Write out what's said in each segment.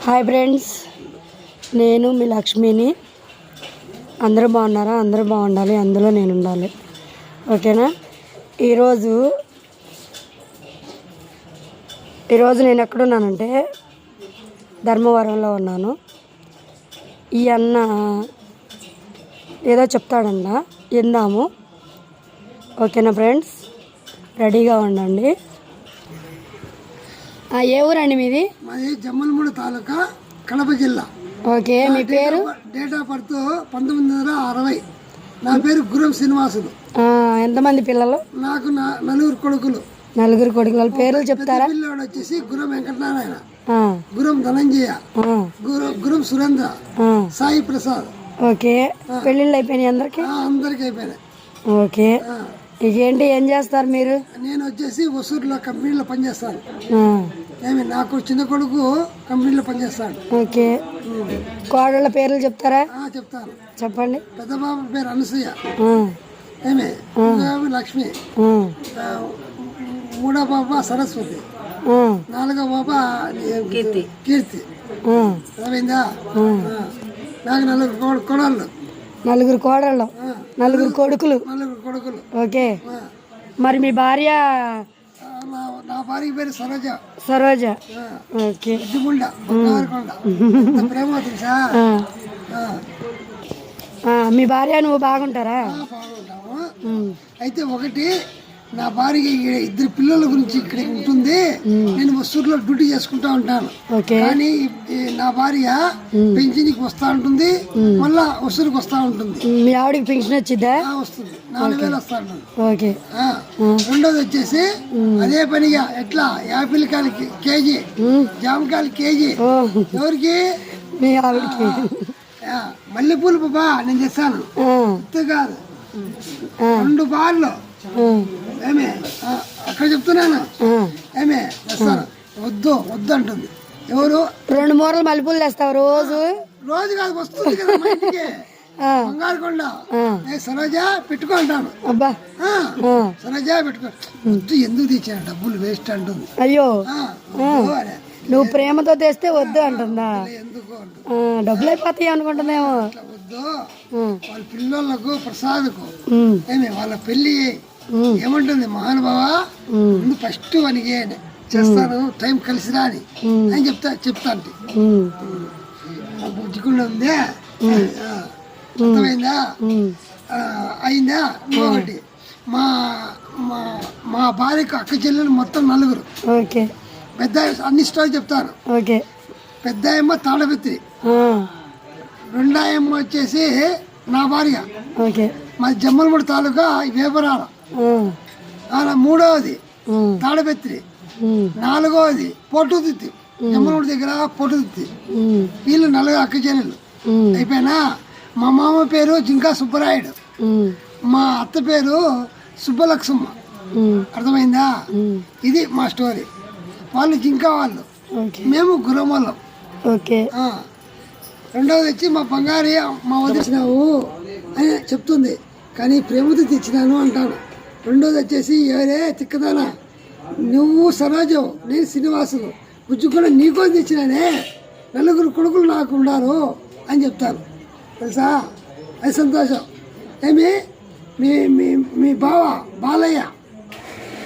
Hi friends, నేను మీ లక్ష్మిని. అందరూ బాగున్నారా? అందరూ బాగుండాలి, అందులో నేను ఉండాలి. ఓకేనా? ఈరోజు నేను ఎక్కడున్నానంటే ధర్మవరంలో ఉన్నాను. ఈ అన్న ఏదో చెప్తాడంట, విందాము. ఓకేనా ఫ్రెండ్స్, రెడీగా ఉండండి. ఏ ఊరండి మీది? మాది జమ్మలమూడి తాలూకా, కడప జిల్లా. ఓకే, మీ పేరు? Date of birth 1960. నా పేరు గురం శ్రీనివాసులు. ఎంతమంది పిల్లలు? నాకు నలుగురు కొడుకులు. నలుగురు కొడుకుల పేర్లు చెప్తారా? పిల్లవాడు వచ్చేసి గురం వెంకటనారాయణ, గురం ధనంజయ, గురం సురేంద్ర, సాయి ప్రసాద్. ఓకే, పెళ్ళిళ్ళు అయిపోయినాయి అందరికి? అందరికి అయిపోయినాయి. ఓకే, ఇకేంటి, ఏం చేస్తారు మీరు? నేను వచ్చేసి ఒసూరులో కంపెనీలో పనిచేస్తాను. నాకు చిన్న కొడుకు కంపెనీలో పనిచేస్తాడు. ఓకే, కోడళ్ళ పేర్లు చెప్తారా? చెప్తాను, చెప్పండి. పెద్ద బాబు పేరు అనసూయ, లక్ష్మి, మూడో బాబా సరస్వతి, నాలుగో బాబా కీర్తి. అర్థమైందా? నాకు నలుగురు కోడళ్ళు. నలుగురు కోడళ్ళు, నలుగురు కొడుకులు. ఓకే, మరి మీ భార్య? నా భార్య పేరు సరోజ. సరోజ. ఓకే, ప్రేమ తెలుసా? మీ భార్య నువ్వు బాగుంటారా? బాగుంటాము. అయితే ఒకటి, నా భార్య ఇద్దరు పిల్లల గురించి ఇక్కడ ఉంటుంది. నేను ఒసూరులో డ్యూటీ చేసుకుంటా ఉంటాను. కానీ నా భార్య పెన్షన్కి వస్తా ఉంటుంది, మళ్ళా ఒసూరుకి వస్తా ఉంటుంది. మీ ఆవిడకి పెన్షన్ వచ్చిందా? వస్తుంది, 4,000 వస్తా ఉంటుంది. ఓకే. రెండోది వచ్చేసి అదే పనిగా ఎట్లా యాపిల్ కాయలకి కేజీ, జామకాయలు కేజీ. ఎవరికి? మీ ఆవిడకి. మల్లెపూలు బాబా నేను చేస్తాను, కాదు 2 బార్లు. ఏమే అక్కడ చెప్తున్నాను, ఏమే తెస్తాను. వద్దు వద్దు అంటుంది. ఎవరు? 2 మూరలు మల్లెపూలు తెస్తావు రోజు? రోజు కాదు, వస్తుంది కదా మా ఇంటికి. బంగారుకొండ. సరోజ పెట్టుకో అంటాను. అబ్బా, సరోజ పెట్టుకో. వద్దు, ఎందుకు తెచ్చాను, డబ్బులు వేస్ట్ అంటుంది. అయ్యో, నువ్వు ప్రేమతో తెస్తే వద్దు అంటుందా? ఎందుకు డబ్బులు అయిపోతాయి అనుకుంటుందేమో. వద్దు, వాళ్ళ పిల్లలకు ప్రసాద్కు ఏమి వాళ్ళ పెళ్లి ఏమంటుంది, మహానుభావ ముందు ఫస్ట్ వానికి చేస్తాను, టైం కలిసిరా అని చెప్తాను. బుజ్జికుండా ఉందే, అర్థమైందా? అయిందా? ఒకటి, మా మా భార్యకు అక్క చెల్లెలు మొత్తం 4. ఓకే, పెద్ద అన్ని స్టోరీ చెప్తాను. ఓకే, పెద్ద అమ్మ తాళబెత్తి, రెండాయమ్మ వచ్చేసి నా భార్య. ఓకే, మా జమ్మలమూడి తాలూకా వేపరాల. మూడవది తాళబెత్తి, 4వది పొట్టుదిత్తి, జమ్మలమూడి దగ్గర పొట్టుదిత్తి. వీళ్ళు 4 అక్క చెల్లెలు. అయిపోయినా మా మామ పేరు జింకా సుబ్బరాయుడు, మా అత్త పేరు సుబ్బలక్ష్మ. అర్థమైందా? ఇది మా స్టోరీ. వాళ్ళు జింకా వాళ్ళు, మేము గురం వాళ్ళం. ఓకే. రెండవది వచ్చి మా బంగారి, మా వదిలినావు అని చెప్తుంది, కానీ ప్రేమతో తెచ్చినాను అంటాను. రెండోది వచ్చేసి, ఎవరే తిక్కదానా, నువ్వు సరోజు, నేను శ్రీనివాసులు, బుజ్జు కూడా నీకో తెచ్చినానే, 4 కొడుకులు నాకు ఉన్నారు అని చెప్తాను. తెలుసా? అది సంతోషం. ఏమి మీ బావ బాలయ్య,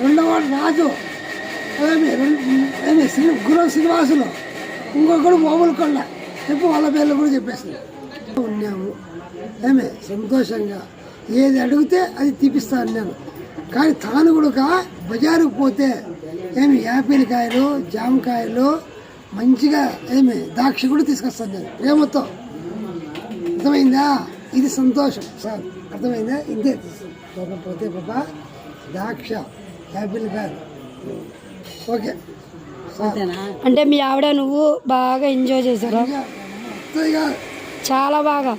రెండవవాడు రాజు, గురం శ్రీనివాసులు, ఇంకొకడు మోములకొండ. చెప్పు, వాళ్ళ పేర్లు కూడా చెప్పేసింది. ఉన్నాము సంతోషంగా, ఏది అడిగితే అది తీపిస్తాను నేను. కానీ తాను కూడా బజారుకు పోతే యాపిల్ కాయలు, జామకాయలు, మంచిగా ద్రాక్ష కూడా తీసుకొస్తాను నేను ప్రేమతో. అర్థమైందా? ఇది సంతోషం సార్, అర్థమైందా? ఇంతే. పోతే బాబా ద్రాక్ష, యాపిల్ కాయలు. ఓకే, అంటే మీ ఆవిడ నువ్వు బాగా ఎంజాయ్ చేశారా? చాలా బాగా.